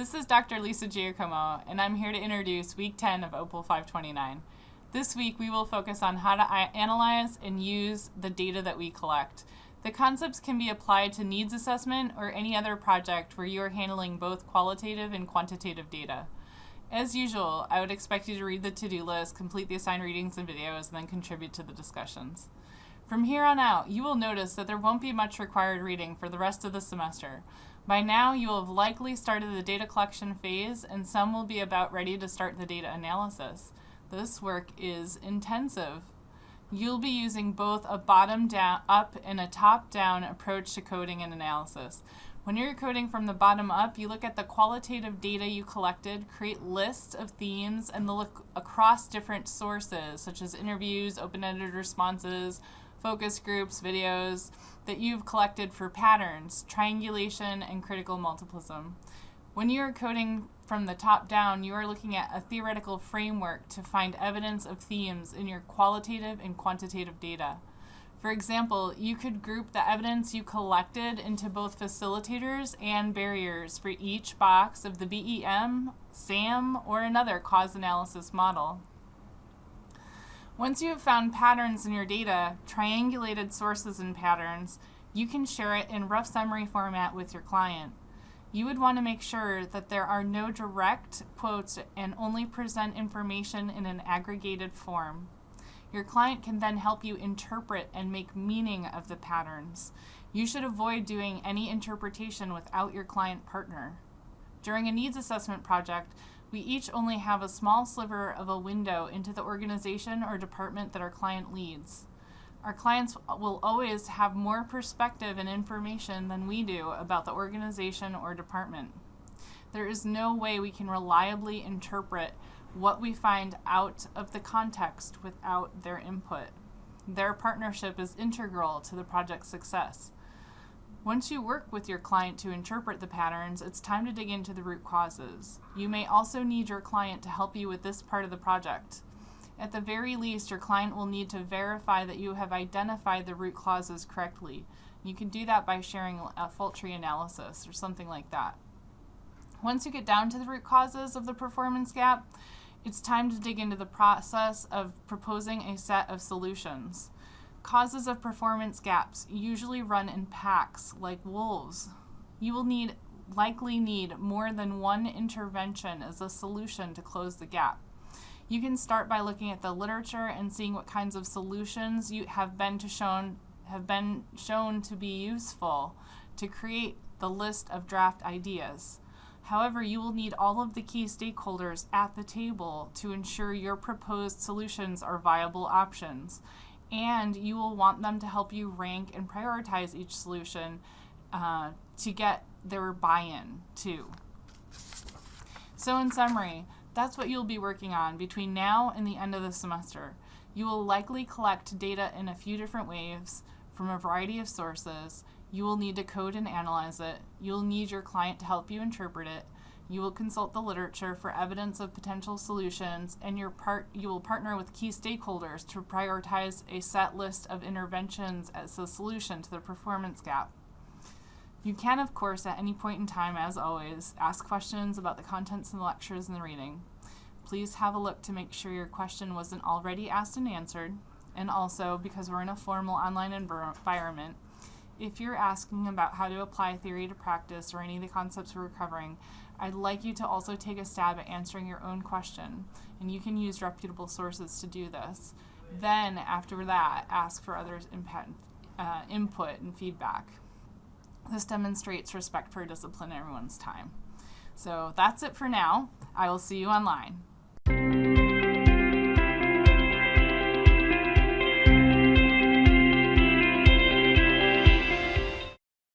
This is Dr. Lisa Giacomo, and I'm here to introduce Week 10 of OPWL 529. This week, we will focus on how to analyze and use the data that we collect. The concepts can be applied to needs assessment or any other project where you are handling both qualitative and quantitative data. As usual, I would expect you to read the to-do list, complete the assigned readings and videos, and then contribute to the discussions. From here on out, you will notice that there won't be much required reading for the rest of the semester. By now, you will have likely started the data collection phase, and some will be about ready to start the data analysis. This work is intensive. You'll be using both a bottom-up and a top-down approach to coding and analysis. When you're coding from the bottom up, you look at the qualitative data you collected, create lists of themes, and look across different sources, such as interviews, open-ended responses, focus groups, videos, that you've collected for patterns, triangulation, and critical multiplism. When you are coding from the top down, you are looking at a theoretical framework to find evidence of themes in your qualitative and quantitative data. For example, you could group the evidence you collected into both facilitators and barriers for each box of the BEM, SAM, or another cause analysis model. Once you have found patterns in your data, triangulated sources and patterns, you can share it in rough summary format with your client. You would want to make sure that there are no direct quotes and only present information in an aggregated form. Your client can then help you interpret and make meaning of the patterns. You should avoid doing any interpretation without your client partner. During a needs assessment project, we each only have a small sliver of a window into the organization or department that our client leads. Our clients will always have more perspective and information than we do about the organization or department. There is no way we can reliably interpret what we find out of the context without their input. Their partnership is integral to the project's success. Once you work with your client to interpret the patterns, it's time to dig into the root causes. You may also need your client to help you with this part of the project. At the very least, your client will need to verify that you have identified the root causes correctly. You can do that by sharing a fault tree analysis or something like that. Once you get down to the root causes of the performance gap, it's time to dig into the process of proposing a set of solutions. Causes of performance gaps usually run in packs like wolves. You will likely need more than one intervention as a solution to close the gap. You can start by looking at the literature and seeing what kinds of solutions have been shown to be useful to create the list of draft ideas. However, you will need all of the key stakeholders at the table to ensure your proposed solutions are viable options, and you will want them to help you rank and prioritize each solution to get their buy-in too. So in summary, that's what you'll be working on between now and the end of the semester. You will likely collect data in a few different waves from a variety of sources. You will need to code and analyze it. You'll need your client to help you interpret it. You will consult the literature for evidence of potential solutions, and you will partner with key stakeholders to prioritize a set list of interventions as a solution to the performance gap. You can, of course, at any point in time, as always, ask questions about the contents in the lectures and the reading. Please have a look to make sure your question wasn't already asked and answered, and also, because we're in a formal online environment, if you're asking about how to apply theory to practice or any of the concepts we're covering, I'd like you to also take a stab at answering your own question, and you can use reputable sources to do this. Then, after that, ask for others' input and feedback. This demonstrates respect for discipline and everyone's time. So that's it for now. I will see you online.